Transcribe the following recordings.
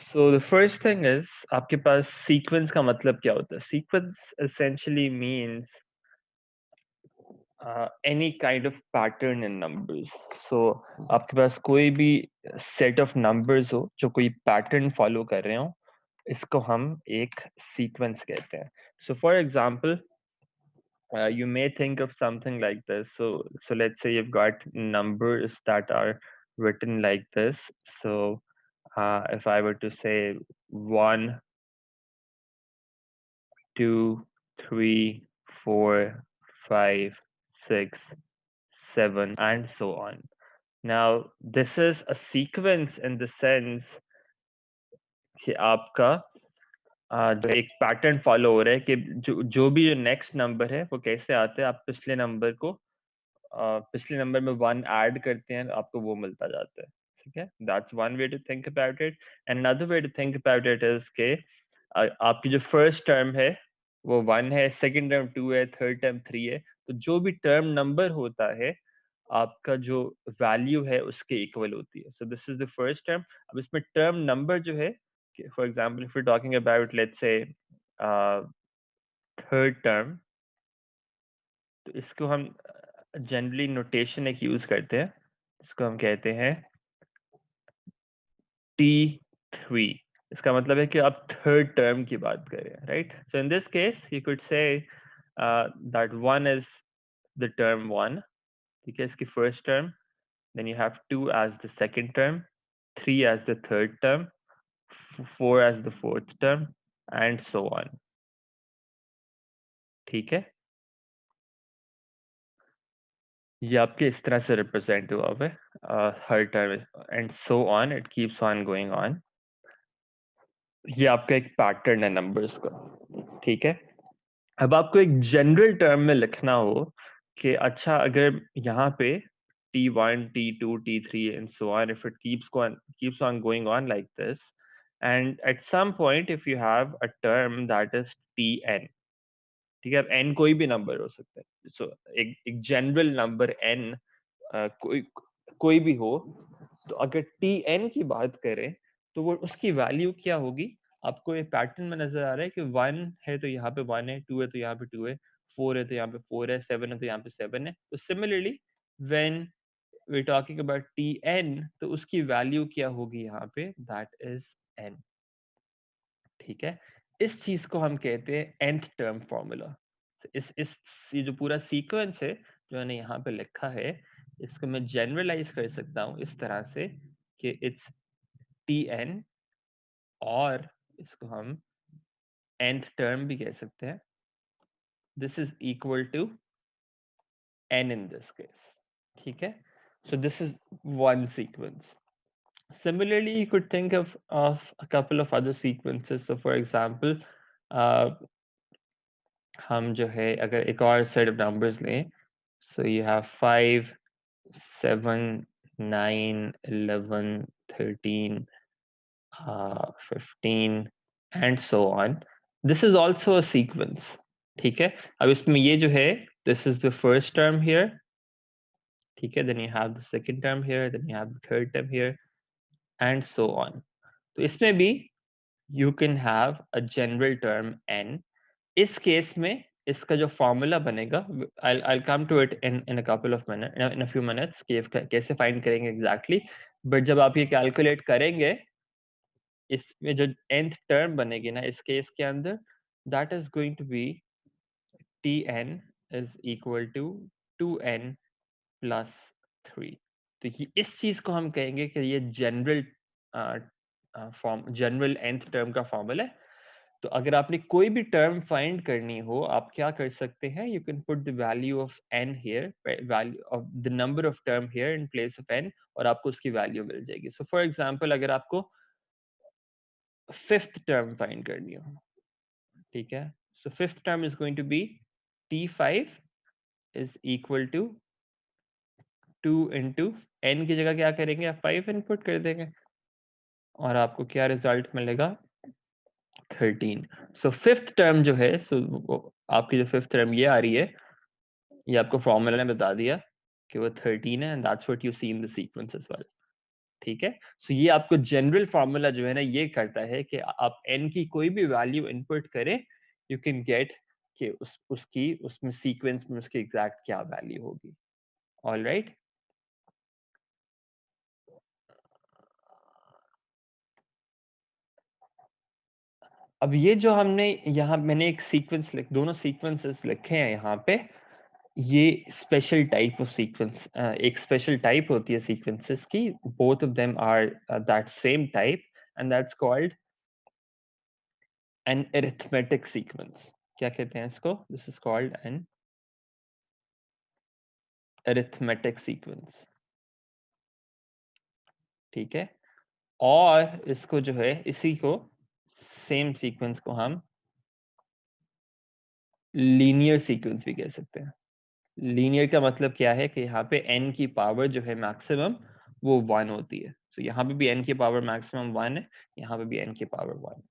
So the first thing is आपके पास sequence का मतलब क्या होता है? Sequence essentially means any kind of pattern in numbers. So आपके पास कोई भी set of numbers हो जो कोई pattern follow कर रहे हो, इसको हम एक sequence कहते हैं. So for example, you may think of something like this. So let's say you've got numbers that are written like this. So if I were to say 1, 2, 3, 4, 5, 6, 7, and so on. Now, this is a sequence in the sense कि आपका जो एक pattern follow हो रहा है कि जो भी जो नेक्स्ट नंबर है वो कैसे आते हैं, आप पिछले नंबर को पिछले नंबर में 1 ऐड करते हैं, आपको वो मिलता जाता है. ठीक है, that's one way to think about it. And another way to think about it is के आपकी जो फर्स्ट टर्म है वो 1 है, सेकंड टर्म 2 है, थर्ड टर्म 3 है. तो जो भी टर्म नंबर होता है आपका जो वैल्यू है उसके इक्वल होती है. So this is the first term. अब इसमें टर्म नंबर जो है, for example if you talking about let's say third term, तो इसको हम जनरली नोटेशन एक यूज करते हैं, इसको हम कहते हैं T3. इसका मतलब है कि आप थर्ड टर्म की बात कर रहे हैं, right? So in this case you could say that 1 is the term 1. ठीक है, इसकी first term. Then you have 2 as the second term, 3 as the third term, 4 as the fourth term, and so on. ठीक है, ये आपके इस तरह से रिप्रेजेंट हुआ है हर term, and so on, it keeps on going on. ये आपका एक पैटर्न है नंबर्स का. ठीक है, अब आपको एक जनरल टर्म में लिखना हो कि अच्छा अगर यहाँ पे T1, T2, T3 and so on, if it keeps on going on like this, and at some point if you have a term that is Tn. ठीक है, अब n कोई भी नंबर हो सकता है. सो एक जनरल नंबर n कोई कोई भी हो, तो अगर Tn की बात करें तो वो उसकी वैल्यू क्या होगी? आपको ये पैटर्न में नजर आ रहा है कि 1 है तो यहाँ पे 1 है, 2 है तो यहाँ पे 2 है, 4 है तो यहाँ पे 4 है, 7 है तो यहाँ पे 7 है. तो similarly when we talking about Tn, तो उसकी वैल्यू क्या होगी यहाँ पे? That is n. ठीक है, इस चीज को हम कहते हैं nth टर्म फॉर्मूला. इस ये जो पूरा सीक्वेंस है जो मैंने यहाँ पे लिखा है, इसको मैं जनरलाइज कर सकता हूँ इस तरह से कि इट्स Tn, और इसको हम nth टर्म भी कह सकते हैं. This is equal to n in this case. ठीक है, so this is one sequence. Similarly, you could think of a couple of other sequences. So for example, हम जो है अगर एक और सेट ऑफ नंबर्स लें, so you have 5, 7, 9, 11, 13, 15 and so on. This is also a sequence. ठीक है, अब इसमें ये जो है, this is the first term here. ठीक है, then you have the second term here, then you have the third term here, and so on. तो इसमें भी you can have a general term n. इस केस में इसका जो formula बनेगा, I'll come to it in a couple of minutes, in a few minutes, कि कैसे फाइंड करेंगे एग्जैक्टली. बट जब आप ये कैलकुलेट करेंगे, इसमें जो nth टर्म बनेगी ना इस केस के अंदर, that is going to be Tn is equal to 2n plus 3. तो ये इस चीज को हम कहेंगे कि ये जनरल जनरल nth टर्म का फॉर्मूला है. तो अगर आपने कोई भी टर्म फाइंड करनी हो, आप क्या कर सकते हैं? You can put the value of n here, value of the number of term here in place of n, और आपको उसकी वैल्यू मिल जाएगी. सो फॉर एग्जांपल अगर आपको फिफ्थ टर्म फाइंड करनी हो, ठीक है, so fifth term is going to be T5 is equal to 2 into n की जगह क्या करेंगे? आप 5 इनपुट कर देंगे और आपको क्या रिजल्ट मिलेगा? 13. सो फिफ्थ टर्म जो है, आपकी जो फिफ्थ टर्म ये आ रही है, ये आपको फॉर्मूला ने बता दिया कि वो 13 है, and that's what you see in the sequence as well. ठीक है। सो ये आपको जनरल फॉर्मूला जो है ना ये करता है कि आप n की कोई भी वैल्यू इनपुट करें, यू कैन गेट कि उसकी उसमें सीक्वेंस में उसकी एग्जैक्ट क्या वैल्यू होगी। All right. अब ये जो हमने यहाँ मैंने एक सीक्वेंस दोनों सीक्वेंसेस लिखे हैं यहाँ पे, ये स्पेशल टाइप ऑफ सीक्वेंस, एक स्पेशल टाइप होती है सीक्वेंसेस की, both of them are that same type and that's called an arithmetic sequence. क्या कहते हैं इसको? This is called an arithmetic sequence. ठीक है। और इसको जो है इसी को सेम सीक्वेंस को हम लीनियर सीक्वेंस भी कह सकते हैं। लीनियर का मतलब क्या है कि यहाँ पे n की पावर जो है मैक्सिमम वो 1 होती है। तो यहाँ पे भी n की पावर मैक्सिमम 1 है, यहाँ पे भी n की पावर 1 है।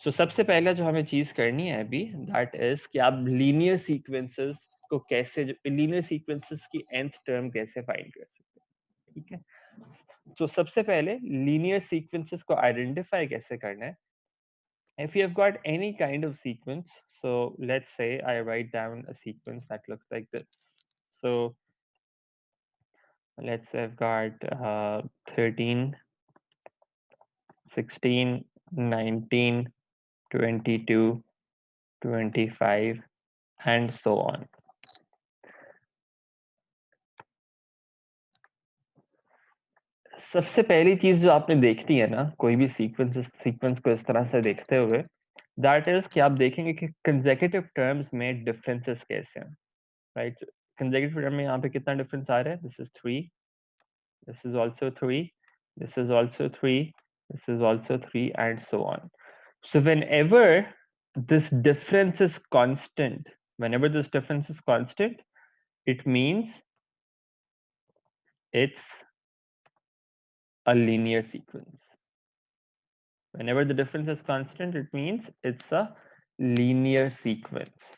सो सबसे पहले जो हमें चीज करनी है अभी, दैट इज कि आप लीनियर सीक्वेंसेस को कैसे, लीनियर सीक्वेंसेस की nth टर्म कैसे फाइंड कर सकते हैं। ठीक है। तो सबसे पहले लीनियर सीक्वेंसेस को आइडेंटिफाई कैसे करना है। If you have got any kind of sequence, so let's say I write down a sequence that looks like this. So let's say I've got 13, 16, 19, 22, 25 and so on. सबसे पहली चीज जो आपने देखनी है ना कोई भी सीक्वेंस को इस तरह से देखते हुए, दैट इज कि आप देखेंगे कि कंसेक्यूटिव टर्म्स में डिफरेंसेस कैसे हैं, राइट। कंसेक्यूटिव टर्म में यहाँ पे कितना डिफरेंस आ रहा है? This is 3, this is also 3, this is also 3, this is also 3 and so on. So whenever this difference is constant, whenever this difference is constant, it means it's a linear sequence. Whenever the difference is constant, it means it's a linear sequence.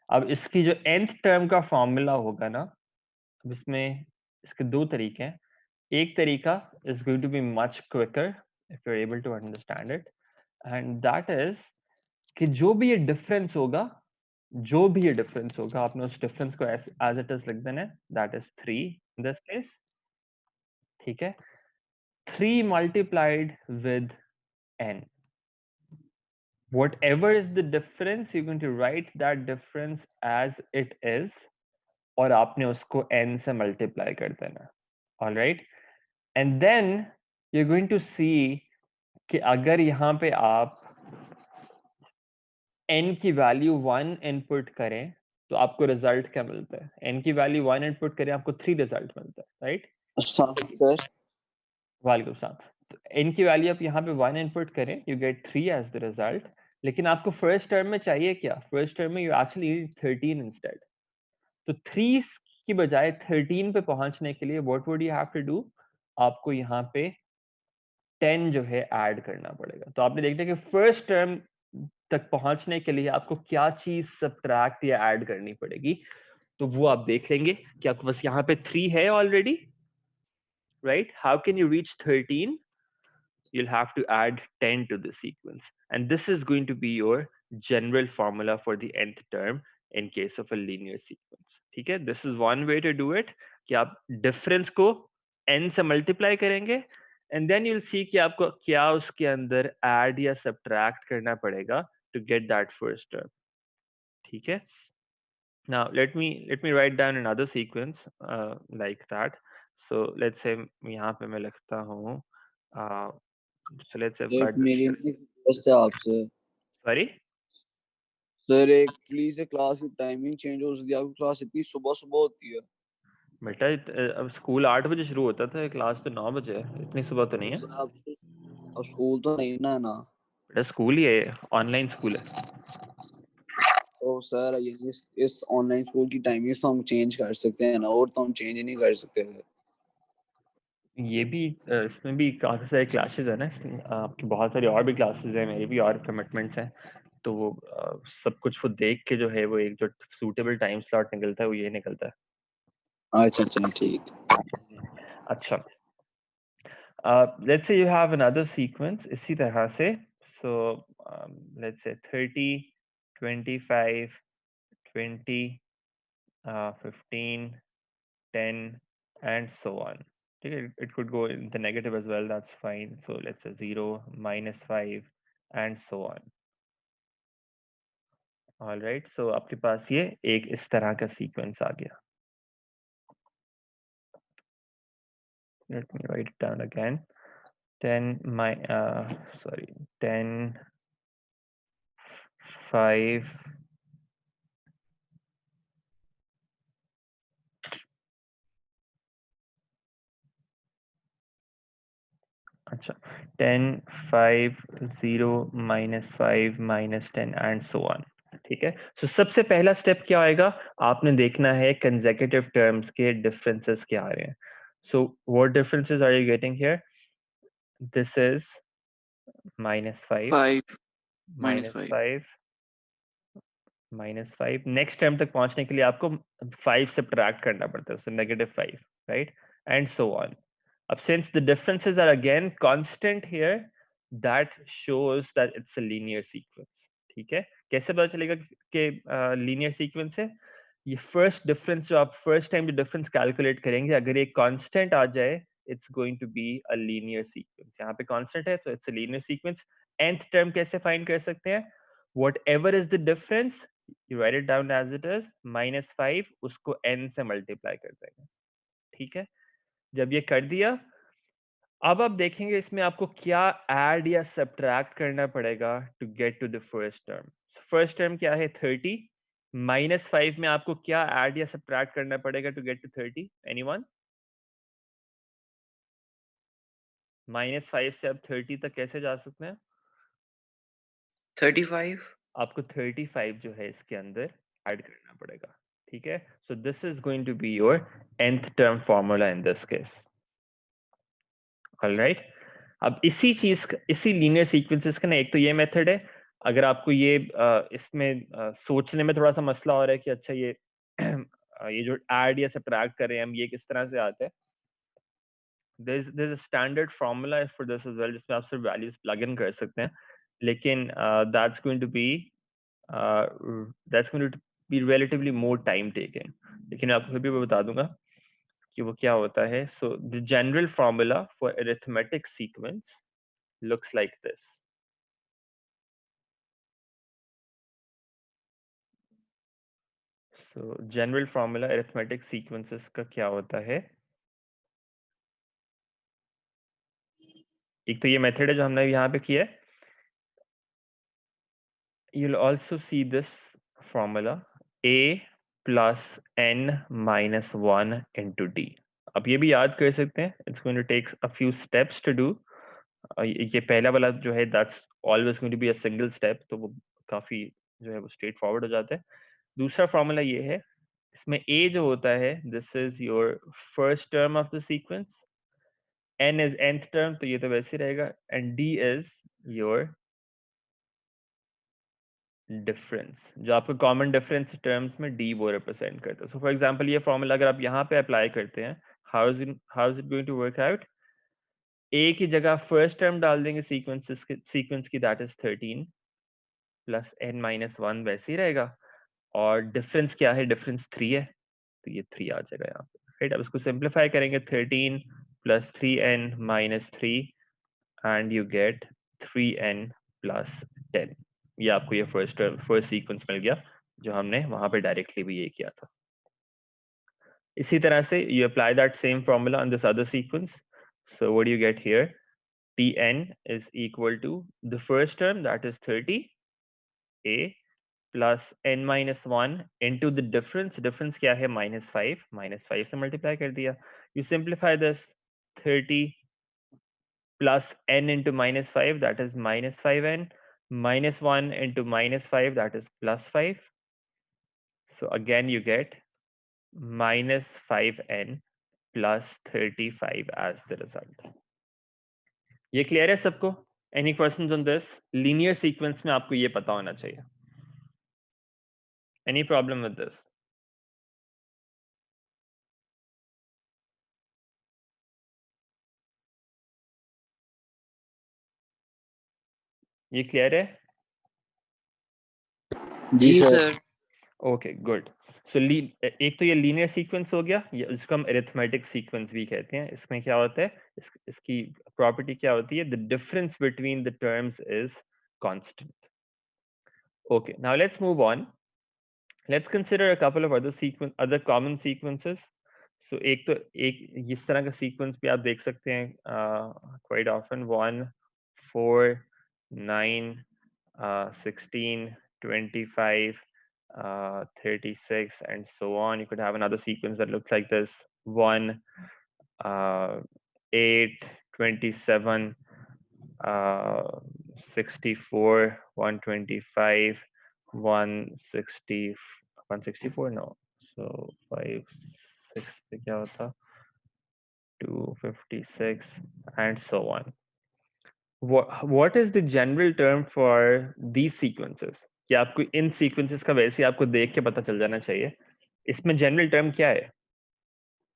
अब इसकी जो nth term का formula होगा ना, अब इसमें इसके दो तरीके हैं। एक तरीका is going to be much quicker if you're able to understand it, and that is कि जो भी ये डिफरेंस होगा, जो भी ये डिफरेंस होगा, आपने उस डिफरेंस को as it is लिख देना है, that is 3 in this case। ठीक है। 3 multiplied with n, whatever is the difference, you're going to write that difference as it is और आपने उसको n से मल्टीप्लाई कर देना। All right. And then you are going to see कि अगर यहाँ पे आप n की वैल्यू 1 इनपुट करें तो आपको रिजल्ट क्या मिलता है? n की वैल्यू 1 इनपुट करें आपको 3 रिजल्ट मिलता है, राइट। सर वालेकुम सलाम। तो n की वैल्यू आप यहाँ पे 1 इनपुट करें, you get 3 as the result. लेकिन आपको फर्स्ट टर्म में चाहिए क्या? फर्स्ट टर्म में यू एक्चुअली नीड 13 इंस्टेड। तो 3 की बजाय 13 पे पहुंचने के लिए what would you have to do? आपको यहाँ पे 10 जो है ऐड करना पड़ेगा। तो आपने देखा कि फर्स्ट टर्म तक पहुंचने के लिए आपको क्या चीज सब्ट्रैक्ट या ऐड करनी पड़ेगी, तो वो आप देख लेंगे कि आपके पास यहाँ पे 3 है already, right. How can you reach 13? you'll have to add 10 to the sequence, and this is going to be your general formula for the nth term in case of a linear sequence। ठीक है। this is one way to do it कि आप difference को n से multiply करेंगे and then you'll see कि आपको क्या उसके अंदर add या subtract करना पड़ेगा to get that first term। ठीक है। now let me write down another sequence like that। so let's say यहाँ पे मैं लिखता हूँ so let's say I've एक got this। मेरी रिक्वेस्ट है आपसे Sorry? सर, एक प्लीज क्लास की टाइमिंग चेंज हो सकती है। आपकी क्लास इतनी सुबह सुबह होती है। बेटा अब स्कूल 8 बजे शुरू होता था, क्लास तो 9 बजे है, इतनी सुबह तो नहीं है। सर अब स्कूल तो नहीं ना है ना। बेटा स्कूल ही है, ऑनलाइन स्कूल है। तो सर ये इस ऑनलाइन स्कूल की टाइमिंग तो हम चेंज कर सकते हैं ना, और तो हम चेंज नहीं कर सकते। ये भी इसमें भी काफी सारे क्लासेस है ना, आपकी बहुत सारी और भी क्लासेस है, मेरी भी और कमिटमेंट्स हैं। तो वो सब कुछ वो देख के जो है वो एक जो सूटेबल टाइम स्लॉट निकलता है वो ये निकलता है। अच्छा अच्छा ठीक। अच्छा, Let's say you have another sequence इसी तरह से. So let's say 30, 25, 20, 15, 10, and so on. Okay, it could go in the negative as well, that's fine. So let's say 0, -5, and so on. All right, so आपके पास ये एक इस तरह का sequence आ गया. Let me write it down again. 10 10, 5, अच्छा 10, 5, 0, -5, -10 and so on. ठीक है. सो सबसे पहला स्टेप क्या आएगा, आपने देखना है कंसेक्यूटिव टर्म्स के डिफरेंसेस क्या आ रहे हैं. So what differences are you getting here. This is -5, 5 -5 -5, -5. Next term तक पहुंचने के लिए आपको 5 सब्ट्रैक्ट करना पड़ता है, सो -5, राइट, एंड सो ऑन. अब since the differences are again constant here, that shows that it's a linear sequence. ठीक है. कैसे पता चलेगा कि linear sequence है. ये फर्स्ट डिफरेंस जो आप फर्स्ट टाइम जो डिफरेंस कैलकुलेट करेंगे, अगर ये कांस्टेंट आ जाए, it's going to be a linear sequence. यहाँ पे कांस्टेंट है तो it's a linear sequence. nth term कैसे फाइंड कर सकते हैं. whatever is the difference, you write it down as it is, -5, उसको n से मल्टीप्लाई कर देंगे. ठीक है. जब ये कर दिया, अब आप देखेंगे इसमें आपको क्या ऐड या सब्ट्रैक्ट करना पड़ेगा to get to the first term. First term क्या है 30, -5 में आपको क्या ऐड या सब्ट्रैक्ट करना पड़ेगा टू गेट टू 30. एनीवन. -5 से अब 30 तक कैसे जा सकते हैं. 35 आपको 35 जो है इसके अंदर ऐड करना पड़ेगा. ठीक है. So this is going to be your nth term formula in this case. Alright. अब इसी चीज का, इसी लीनियर सीक्वेंसेस का ना, एक तो ये मेथड है. अगर आपको ये इसमें सोचने में थोड़ा सा मसला हो रहा है कि अच्छा ये ये जो ऐड या सब्ट्रैक्ट कर रहे हैं हम, ये किस तरह से आता है. there's a standard formula for this as well, जिसमें आप सिर्फ वैल्यूज प्लग इन कर सकते हैं. लेकिन that's going to be relatively more time taking. लेकिन आपको फिर भी मैं बता दूंगा कि वो क्या होता है. So the general formula for arithmetic sequence looks like this. So general formula arithmetic sequences का क्या होता है. एक तो ये मेथड है जो हमने यहाँ पे किया है. You'll also see this formula, a plus n minus 1 into d. अब ये भी याद कर सकते हैं. It's going to take a few steps to do. ये पहला वाला जो है that's always going to be a single step, तो वो काफी जो है वो स्ट्रेट फॉरवर्ड हो जाता है. दूसरा फॉर्मूला ये है, इसमें a जो होता है, this is your first term of the sequence, n is nth term, तो ये तो वैसे ही रहेगा, and d is your difference, जो आपको कॉमन डिफरेंस टर्म्स में d वो रिप्रेजेंट करता है. सो फॉर एग्जांपल ये फॉर्मूला अगर आप यहाँ पे अप्लाई करते हैं, how is it going to work out. a की जगह फर्स्ट टर्म डाल देंगे सीक्वेंस की, that is 13 plus n minus 1, वैसे ही रहेगा. और डिफरेंस क्या है, डिफरेंस 3 है, तो ये 3 आ जाएगा यहाँ पे. राइट. अब इसको सिंप्लीफाई करेंगे, 13 plus 3n minus 3, and you get 3n plus 10. ये आपको ये फर्स्ट सीक्वेंस मिल गया, जो हमने वहां पे डायरेक्टली भी ये किया था. इसी तरह से you apply that same formula on this other sequence. So what you get here, tn is equal to the first term, that is 30, a plus n minus 1 into the difference क्या है, -5 से मल्टीप्लाई कर दिया. You simplify this, 30 plus n into -5, that is -5n, minus 1 into -5, that is +5. So again you get -5n plus 35 as the result. ये clear है सबको. Any questions on this. Linear sequence में आपको ये पता होना चाहिए. Any problem with this. ये क्लियर है? जी सर। Okay good. सो एक तो ये लीनियर सीक्वेंस हो गया, ये इसको हम अरिथमेटिक सीक्वेंस भी कहते हैं। इसमें क्या होता है, इसकी प्रॉपर्टी क्या होती है, the difference between the terms is constant. Okay, now let's move on. Let's consider a couple of other common sequences. So एक इस तरह का sequence भी आप देख सकते हैं quite often, 1 4 9 16 25 36 and so on. You could have another sequence that looks like this: 1 8 27 64 125 160 164 no, so 5 6 पे क्या होता, 256 and so on. What is the general term for these sequences? कि आपको इन sequences का वैसे आपको देख के पता चल जाना चाहिए, इसमें general term क्या है?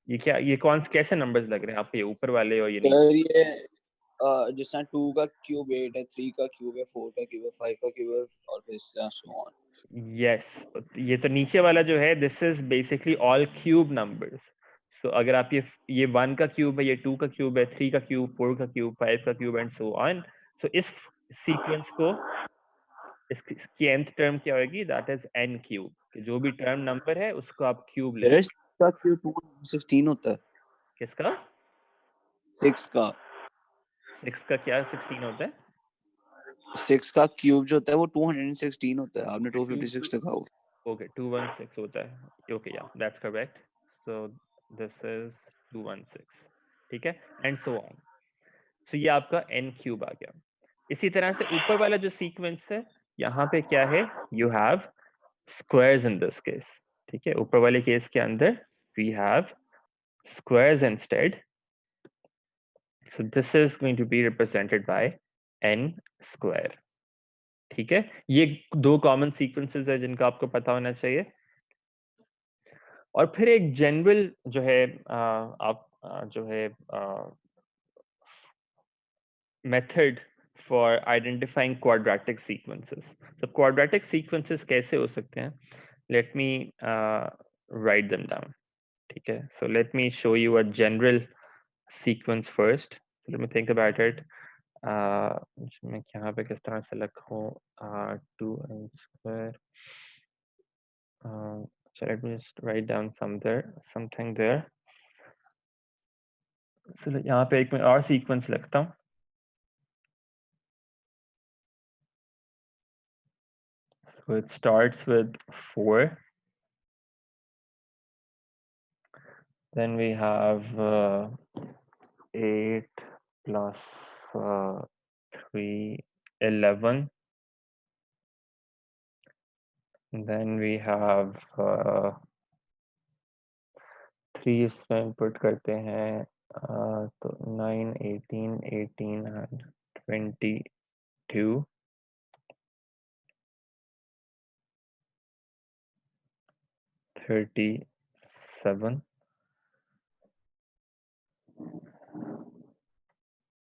ये कैसे numbers लग रहे हैं आपको, ये ऊपर वाले और ये नीचे? सर ये जिस तरह 2 का क्यूब 8 है, 3 का क्यूब है, 4 का क्यूब है, 5 का क्यूब है और फिर सो ऑन। यस, ये तो नीचे वाला जो है, this is basically all cube numbers. So अगर आप ये 1 का क्यूब है, ये 2 का क्यूब है, 3 का क्यूब, 4 का क्यूब, 5 का क्यूब एंड सो ऑन। सो इस सीक्वेंस को, इसकी nth टर्म क्या होगी, दैट इज n क्यूब। जो भी टर्म नंबर है उसको आप क्यूब ले लो। 6 का क्यूब 216 होता है। किसका? 6 का 6 का क्या 16 होता है? 6 का क्यूब जो होता है वो 216 होता है, आपने ओके 256 लिखा होगा। ओके 216 होता है। ओके या that's correct. So this is 216, ठीक है, एंड सो ऑन। सो ये आपका n क्यूब आ गया। इसी तरह से ऊपर वाला जो सीक्वेंस है, यहाँ पे क्या है, you have squares in this case, ठीक है। ऊपर वाले केस के अंदर we have squares instead. So this is going to be represented by n square, ठीक है। ये दो कॉमन सीक्वेंसेस है जिनका आपको पता होना चाहिए। और फिर एक जनरल जो है आप जो है method for identifying quadratic sequences. So quadratic sequences कैसे हो सकते हैं? Let me write them down. ठीक है? So let me show you a general sequence first. Let me think about it. मैं यहाँ पे किस तरह से लिखूँ? 2n square. So let me just write down something there. So यहाँ पे एक मैं और sequence लिखता हूँ. So it starts with 4. Then we have 8 plus 3, 11. And then we have 3 इसमें input करते हैं, तो 9, 18, 18 and 22. 37.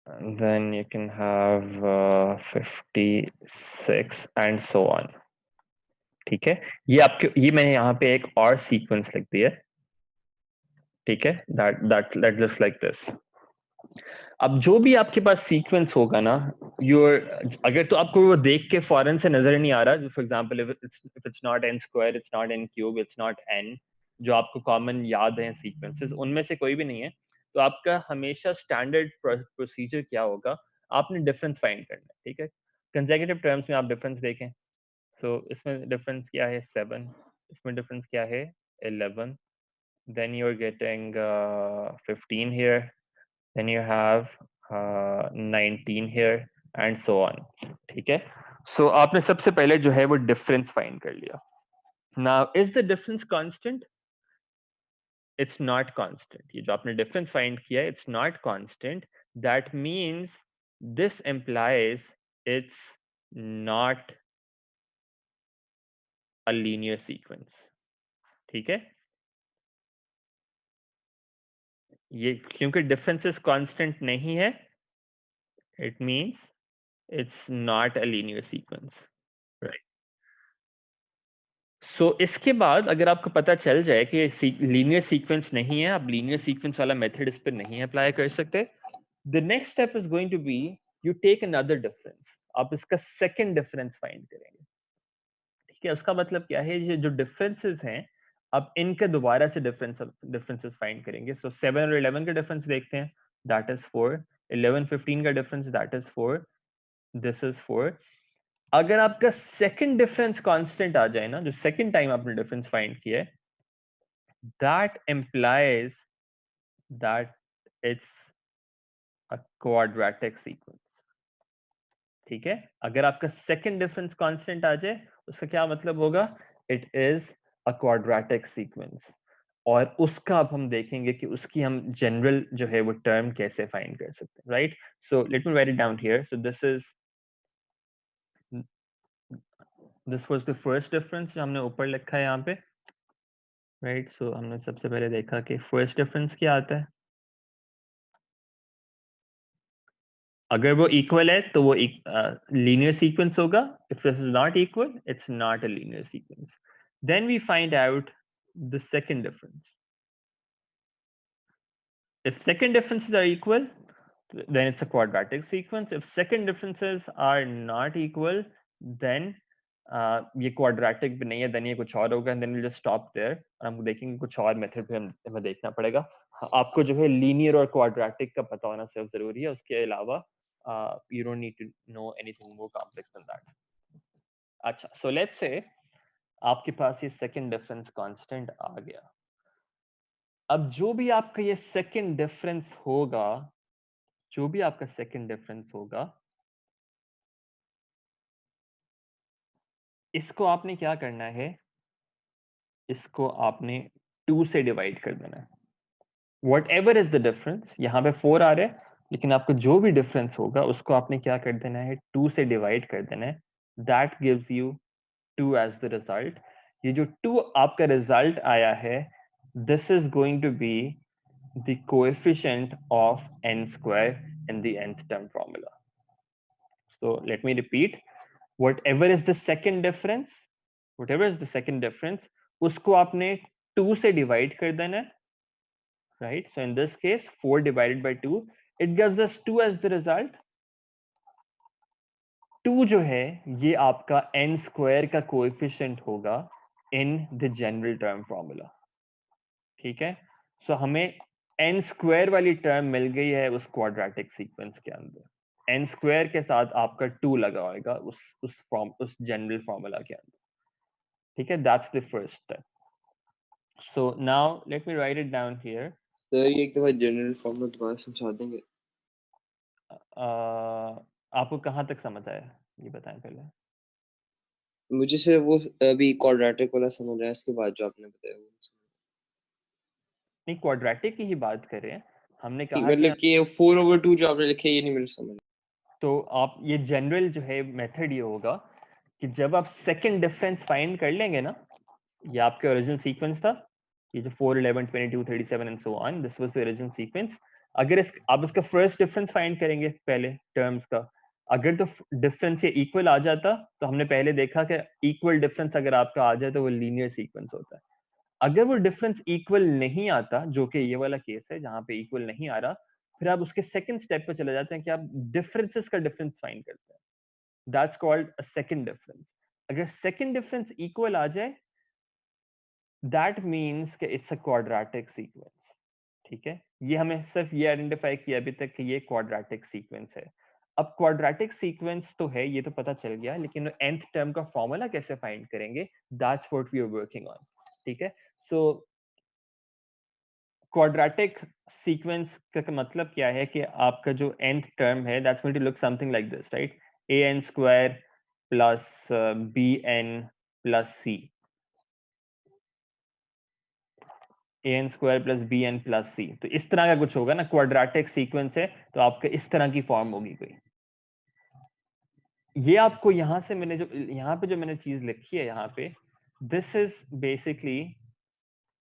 And then you can have 56 and so on. ठीक है, ये मैंने यहाँ पे एक और सीक्वेंस लिख दिया, ठीक है, that looks like this. अब जो भी आपके पास सीक्वेंस होगा ना, योर अगर तो आपको वो देख के फौरन से नजर नहीं आ रहा, for example if it's not n square, it's not n cube, it's not n, जो आपको कॉमन याद है सीक्वेंसेस, उनमें से कोई भी नहीं है, तो आपका हमेशा स्टैंडर्ड प्रोसीजर क्या होगा, आपने डिफरेंस फाइंड करना है, ठीक है। कंसेक्यूटिव टर्म्स में आप डिफरेंस देखें, सो इसमें डिफरेंस क्या है 7, इसमें डिफरेंस क्या है 11, then you're getting 15 here, then you have 19 here and so on, ठीक है। So आपने सबसे पहले जो है वो डिफरेंस फाइंड कर लिया। Now is the difference constant? It's not constant। ये जो आपने डिफरेंस फाइंड किया है, it's not constant. That means this implies it's not a linear sequence, ठीक है। ये क्योंकि डिफरेंसेस कांस्टेंट नहीं है, it means It's not a linear sequence, right? So इसके बाद अगर आपको पता चल जाए कि लीनियर सीक्वेंस नहीं है, आप लीनियर सीक्वेंस वाला मेथड इस पर नहीं अप्लाई कर सकते, the next step is going to be you take another difference. आप इसका सेकंड डिफरेंस फाइंड करेंगे, ठीक है? उसका मतलब क्या है, ये जो डिफरेंसेस हैं अब इनके दोबारा से डिफरेंसेस फाइंड करेंगे. सो 7 और 11 का डिफरेंस देखते हैं, दैट इज 4. 11 15 का difference, that is 4. This is 4. अगर आपका सेकंड डिफरेंस कांस्टेंट आ जाए ना, जो सेकंड टाइम आपने डिफरेंस फाइंड किया है, that implies that it's a quadratic sequence. ठीक है? अगर आपका सेकंड डिफरेंस कांस्टेंट आ जाए, उसका क्या मतलब होगा? It is a quadratic sequence. और उसका अब हम देखेंगे कि उसकी हम जनरल जो है वो टर्म कैसे फाइंड कर सकते हैं, right? So let me right it down here. So this was the first difference जो हमने ऊपर लिखा है यहाँ पे, राइट? सो हमने सबसे पहले देखा कि फर्स्ट डिफरेंस क्या आता है. अगर वो इक्वल है तो वो लीनियर सीक्वेंस होगा. If this is not equal, it's not a linear sequence. Then we find out the second difference. If second differences are equal, then it's a quadratic sequence. If second differences are not equal, then ये quadratic भी नहीं है, then ये कुछ और होगा, and then we'll just stop there. हम देखेंगे कुछ और मेथड पे हमें देखना पड़ेगा. आपको जो है लीनियर और क्वाड्रेटिक का पता होना सिर्फ जरूरी है, उसके अलावा you don't need to know anything more complex than that. अच्छा, so let's say आपके पास ये सेकंड डिफरेंस कांस्टेंट आ गया. अब जो भी आपका ये सेकंड डिफरेंस होगा, जो भी आपका सेकंड डिफरेंस होगा, इसको आपने क्या करना है, इसको आपने 2 से डिवाइड कर देना है. What ever is the difference, यहाँ पे 4 आ रहा है, लेकिन आपको जो भी डिफरेंस होगा उसको आपने क्या कर देना है, 2 से डिवाइड कर देना है. That gives you 2 as the result. ये जो 2 आपका रिजल्ट आया है, this is going to be the coefficient of n square in the nth term formula. So let me repeat. Whatever is the second difference, whatever is the second difference, उसको आपने 2 से divide कर देना है, right? So in this case 4 divided by 2, it gives us 2 as the result. 2 जो है ये आपका n स्क्वायर का कोएफिशिएंट होगा in the general term formula. ठीक है? So हमें n स्क्वायर वाली टर्म मिल गई है उस क्वाड्रेटिक सीक्वेंस के अंदर. n स्क्वायर के साथ आपका 2 लगा होगा उस जनरल फॉर्मूला के अंदर. ठीक है? That's the first step. So now let me write it down here. Sir ये एक दफा जनरल फॉर्मूला दोबारा समझा देंगे? आपको कहाँ तक समझ आया, ये बताएं पहले. मुझे सिर्फ वो अभी क्वाड्रेटिक वाला समझ आया, इसके बाद जो आपने बताया वो नहीं, क्वाड्रेटिक की ही बात कर रहे हैं. हमने कहा कि मतलब कि 4/2 जो आपने लिखे ये नहीं मेरे समझ. तो आप ये जनरल जो है मेथड ये होगा कि जब आप सेकंड डिफरेंस फाइंड कर लेंगे ना, ये आपका ओरिजिनल सीक्वेंस था, ये जो 4 11 22 37 and so on, this was the original sequence. अगर आप इसका फर्स्ट डिफरेंस फाइंड करेंगे पहले टर्म्स का, अगर तो डिफरेंस ये इक्वल आ जाता, तो हमने पहले देखा कि इक्वल डिफरेंस अगर आपका आ जाए तो वो लीनियर सीक्वेंस होता है. अगर वो डिफरेंस इक्वल नहीं आता, जो कि ये वाला केस है जहां पे इक्वल नहीं आ रहा, फिर आप उसके सेकंड स्टेप पे चले जाते हैं कि आप डिफरेंसेस का डिफरेंस फाइंड करते हैं. That's called a second difference. अगर सेकंड डिफरेंस इक्वल आ जाए, दैट मीन्स कि इट्स अ क्वाड्रेटिक सीक्वेंस. ठीक है? ये हमें सिर्फ ये आइडेंटिफाई किया अभी तक कि ये क्वाड्रेटिक सीक्वेंस है. अब क्वाड्रेटिक सीक्वेंस तो है, ये तो पता चल गया, लेकिन nth टर्म का फॉर्मूला कैसे फाइंड करेंगे, that's what we are working on. ठीक है? सो क्वाड्रेटिक सीक्वेंस का मतलब क्या है कि आपका जो nth टर्म है, that's going to look something like this, right? an square plus bn plus c. an square plus bn plus c, तो इस तरह का कुछ होगा ना. क्वाड्रेटिक सीक्वेंस है तो आपका इस तरह की फॉर्म होगी कोई. ये आपको यहां से मैंने जो यहाँ पे जो मैंने चीज लिखी है यहाँ पे, this is basically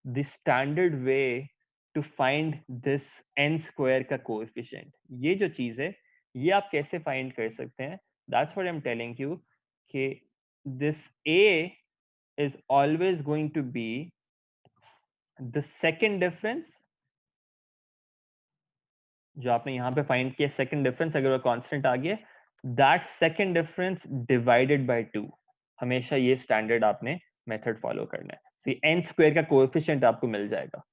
the standard way to find this n square का कोएफिशिएंट. ये जो चीज है ये आप कैसे फाइंड कर सकते हैं, That's what I'm telling you. Okay, this A is always going to be the second difference जो आपने यहाँ पे फाइंड किया, सेकंड डिफरेंस अगर वो कांस्टेंट आ गया, that second difference divided by 2. हमेशा ये स्टैंडर्ड आपने मेथड फॉलो करना है. तो एन स्क्वायर का कोएफिशिएंट आपको मिल जाएगा.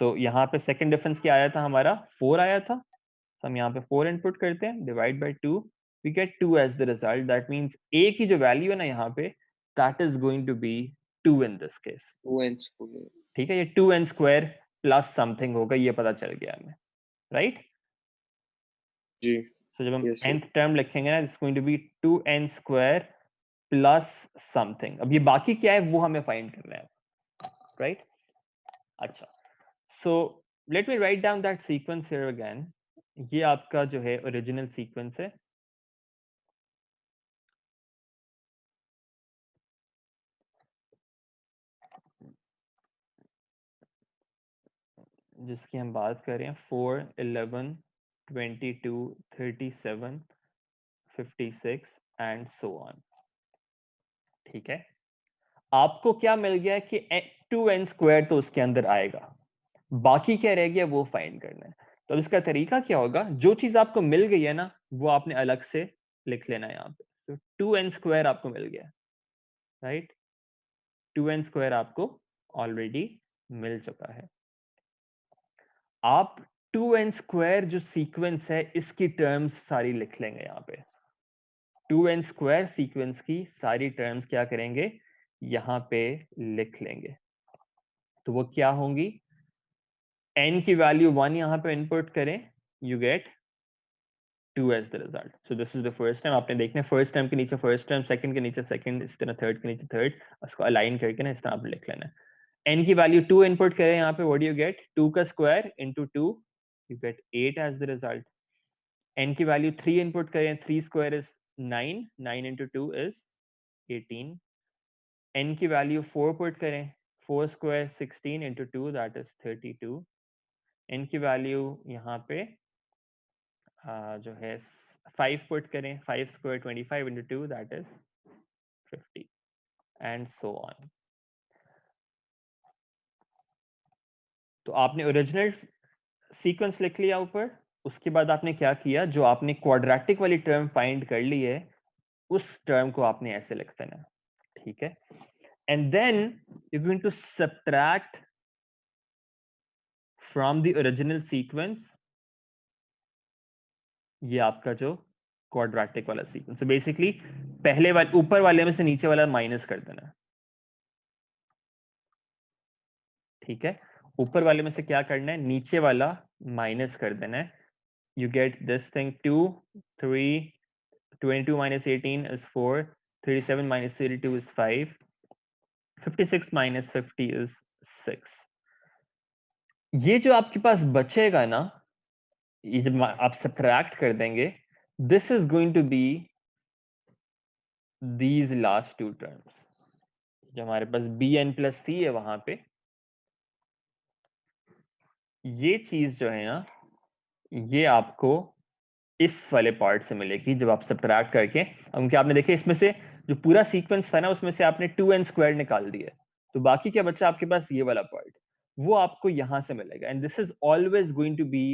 सो यहाँ पे सेकंड डिफरेंस क्या आया था हमारा, 4 आया था. तो हम यहाँ पे 4 इनपुट करते हैं, divide by 2, we get 2 as the result. That means a की जो वैल्यू है ना यहाँ पे, that is going to be 2 in this case. 2n square. ठीक है, ये 2n स्क्वायर प्लस समथिंग होगा, ये पता चल गया हमें, राइट? जी. So जब हम Yes, sir. nth टर्म लिखेंगे ना, it's going to be 2n square plus something. अब ये बाकी क्या है वो हमें फाइंड करना है, राइट? अच्छा, so let me write down that sequence here again. ये आपका जो है ओरिजिनल सीक्वेंस है. जिसकी हम बात कर रहे हैं, 4, 11, 22, 37, 56 एंड सो ऑन. ठीक है, आपको क्या मिल गया कि 2n स्क्वायर तो उसके अंदर आएगा, बाकी क्या रह गया वो फाइंड करना है. तो इसका तरीका क्या होगा, जो चीज आपको मिल गई है ना वो आपने अलग से लिख लेना है यहाँ पे. तो 2n स्क्वायर आपको मिल गया, राइट? 2n स्क्वायर आपको ऑलरेडी मिल चुका है. आप 2n स्क्वायर जो सीक्वेंस है इसकी टर्म्स सारी लिख लेंगे यहाँ पे. 2n स्क्वायर सीक्वेंस की सारी टर्म्स क्या करेंगे, यहाँ पे लिख लेंगे. तो वो क्या होंगी, n की वैल्यू 1 यहाँ पे इनपुट करें, you gate 2 as the result. So this is the first term. आपने देखना है फर्स्ट टर्म के नीचे फर्स्ट टर्म, सेकंड के नीचे सेकंड, इस तरह थर्ड के नीचे थर्ड, उसको अलाइन करके ना इस तरह आप लिख लेना है. n की वैल्यू 2 इनपुट करें यहाँ पे, व्हाट डू यू गेट, 2 का square into 2, you get 8 as the result. n की वैल्यू 3 इनपुट करें, 3 square is 9, 9 into 2 is 18. n की वैल्यू 4 पुट करें, 4 square 16 into 2 that is 32. n की वैल्यू यहाँ पे जो है 5 पुट करें, 5 square 25 into 2 that is 50 and so on. तो आपने ओरिजिनल सीक्वेंस लिख लिया ऊपर, उसके बाद आपने क्या किया, जो आपने क्वाड्रेटिक वाली टर्म फाइंड कर ली है उस टर्म को आपने ऐसे लिख देना है. ठीक है, and then you going to subtract from the original sequence ये आपका जो क्वाड्रेटिक वाला सीक्वेंस. so बेसिकली पहले वाले ऊपर वाले में से नीचे वाला माइनस कर देना है. ठीक है, ऊपर वाले में से क्या करना है, नीचे वाला माइनस कर देना है. You get this thing 2, 3, 22 minus 18 is 4, 37 minus 32 is 5, 56 minus 50 is 6. ये जो आपके पास बचेगा ना, ये जब आप सब्ट्रैक्ट कर देंगे, this is going to be these last two terms. जो हमारे पास bn प्लस c है वहां पे, ये चीज जो है ना, ये आपको इस वाले पार्ट से मिलेगी जब आप सब्ट्रैक्ट करके. क्योंकि आपने देखे इसमें से जो पूरा सीक्वेंस था ना, उसमें से आपने 2n स्क्वायर निकाल दिया, तो बाकी क्या बचा आपके पास, ये वाला पार्ट, वो आपको यहां से मिलेगा. And this is always going to be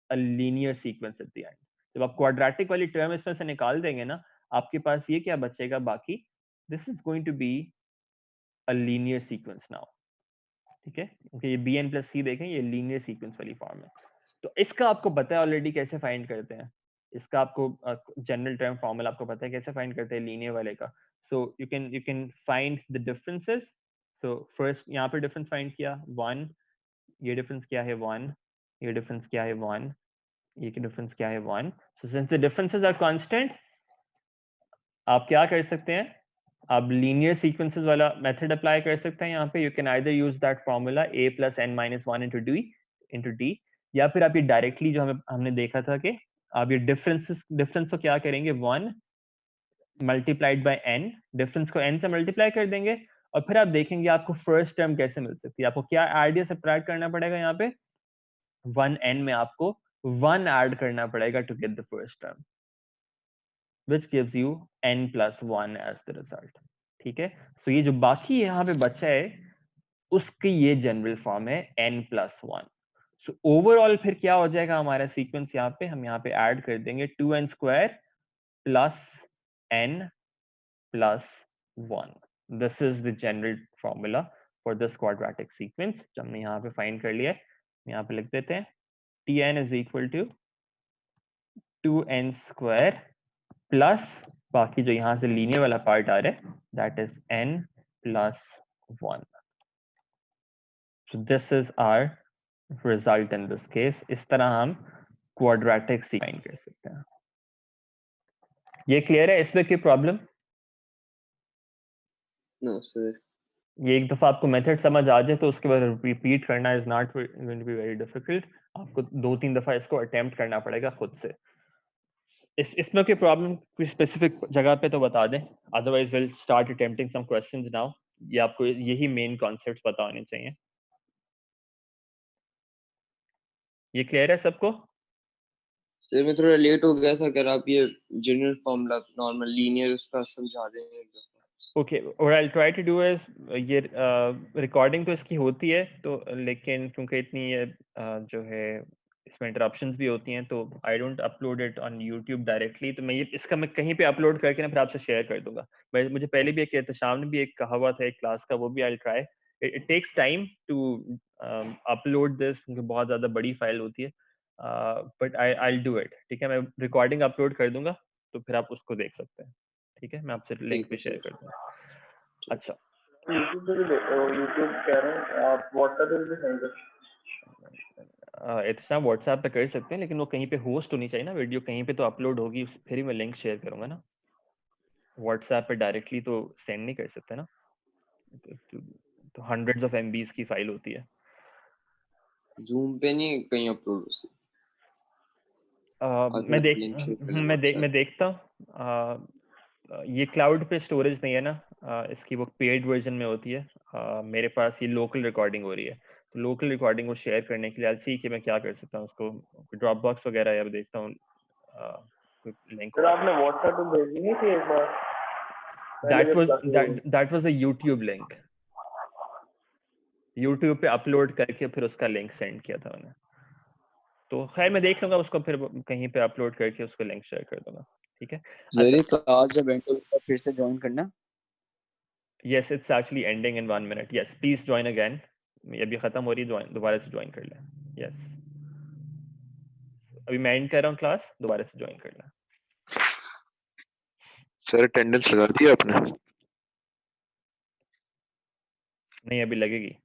a linear sequence at the end. जब आप क्वाड्रेटिक वाली टर्म इसमें से निकाल देंगे ना, आपके पास ये क्या बचेगा बाकी, this is going to be a linear sequence now. ठीक है, क्योंकि ये bn प्लस c देखें, ये लीनियर सीक्वेंस वाली फॉर्म है. तो इसका आपको पता है ऑलरेडी कैसे फाइंड करते हैं. इसका आपको जनरल टर्म फॉर्मूला आपको पता है कैसे फाइंड करते हैं लीनियर वाले का. So you can find the differences. So first यहाँ पे डिफरेंस फाइंड किया 1, ये डिफरेंस क्या है 1, ये डिफरेंस क्या है 1, ये डिफरेंस क्या है 1. So since the differences are constant, आप क्या कर सकते हैं, आप लीनियर सीक्वेंसेस वाला मेथड अप्लाई कर सकते हैं यहाँ पे. You can either use that formula a plus n minus 1 into D, या फिर आप ये डायरेक्टली जो हमने देखा था कि आप ये डिफरेंस को क्या करेंगे, 1 मल्टीप्लाइड बाय n, डिफरेंस को n से मल्टीप्लाई कर देंगे, और फिर आप देखेंगे आपको फर्स्ट टर्म कैसे मिल सकती है. आपको क्या ऐड या सब्ट्रैक्ट करना पड़ेगा, यहाँ पे 1n में आपको 1 ऐड करना पड़ेगा to get the first term. which gives you n plus 1 as the result. ठीक है, so ये जो बाकी यहाँ पे बचा है उसकी ये जनरल फॉर्म है n plus 1. सो ओवरऑल फिर क्या हो जाएगा हमारा सीक्वेंस, यहाँ पे हम यहाँ पे ऐड कर देंगे 2n square plus n plus 1. This is the general formula for this quadratic sequence जो हमने यहाँ पे फाइंड कर लिया है. यहाँ पे लिख देते हैं Tn is equal to 2n square plus बाकी जो यहाँ से लीनियर वाला पार्ट आ रहा है that is n plus 1. So this is our result in this case. इस तरह हम quadratic sequence फाइंड कर सकते हैं. ये क्लियर है? इसमें कोई प्रॉब्लम? No sir. ये एक दफा आपको मेथड समझ आ जाए तो उसके बाद रिपीट करना is not going to be very difficult. आपको 2-3 दफा इसको अटेम्प्ट करना पड़ेगा खुद से. इसमें कोई प्रॉब्लम कोई स्पेसिफिक जगह पे तो बता दें, otherwise will start attempting some questions now. ये आपको यही मेन कॉन्सेप्ट्स पता होने चाहिए. ये क्लियर है सबको? सर मैं थोड़ा लेट हो गया था, अगर आप ये जनरल फॉर्मूला नॉर्मल लीनियर उसका समझा दें एक दफा. Okay, what I try to do is ये रिकॉर्डिंग तो इसकी होती है तो, लेकिन क्योंकि इतनी ये जो है इसमें इंटरप्शंस भी होती हैं तो I don't upload it on YouTube directly. तो मैं ये इसका मैं कहीं पे अपलोड करके ना फिर आपसे शेयर कर दूंगा. मुझे पहले भी एक एहतशाम ने भी एक कहा हुआ था एक क्लास का, वो भी I try. It takes time to upload this क्योंकि बहुत ज़्यादा बड़ी फाइल होती है, बट आई डू इट. ठीक है, मैं रिकॉर्डिंग अपलोड कर दूंगा तो फिर आप उसको देख सकते हैं. ठीक है, मैं आपसे लिंक भी शेयर कर दूंगा. अच्छा, यूट्यूब पे भी यूट्यूब कह रहे हैं आप व्हाट्सएप पे भी सेंड कर. इतना व्हाट्सएप पे कर सकते हैं लेकिन वो कहीं पे होस्ट होनी चाहिए ना वीडियो, कहीं पे तो अपलोड होगी फिर ही मैं लिंक शेयर करूंगा ना. व्हाट्सएप पे डायरेक्टली तो सेंड नहीं कर सकते ना, तो हंड्रेड्स ऑफ एमबीज की फाइल होती है. जूम पे नहीं कहीं अपलोड हो सकती. मैं देख लिंक शेयर कर दें मैं व्हाट्सएप. देखता हूँ. ये क्लाउड पे स्टोरेज नहीं है ना, इसकी वो पेड वर्जन में होती है. मेरे पास ये लोकल रिकॉर्डिंग हो रही है तो लोकल रिकॉर्डिंग को शेयर करने के लिए आई सी कि मैं क्या कर सकता हूँ, उसको ड्रॉप बॉक्स वगैरह या देखता हूँ लिंक फिर होगा. आपने व्हाट्सएप पे भेजी नहीं थी एक बार पहले दैट जब वाज क्लासेस हुई. That was a YouTube link. YouTube पे अपलोड करके फिर उसका लिंक सेंड किया था मैंने. तो खैर मैं देख लूंगा उसको, फिर कहीं पे अपलोड करके उसको लिंक शेयर कर दूंगा. ठीक है. अच्छा, जरिए क्लास जब एंड होगा फिर से ज्वाइन करना. yes it's actually ending in 1 minute. yes please join again. ये अभी खत्म हो रही है, दोबारा से ज्वाइन कर लें. yes अभी मैं एंड कर रहा हूँ क्लास, दोबारा से ज्वाइन कर लें. सर अटेंडेंस लगा दी आपने? नहीं अभी लगेगी.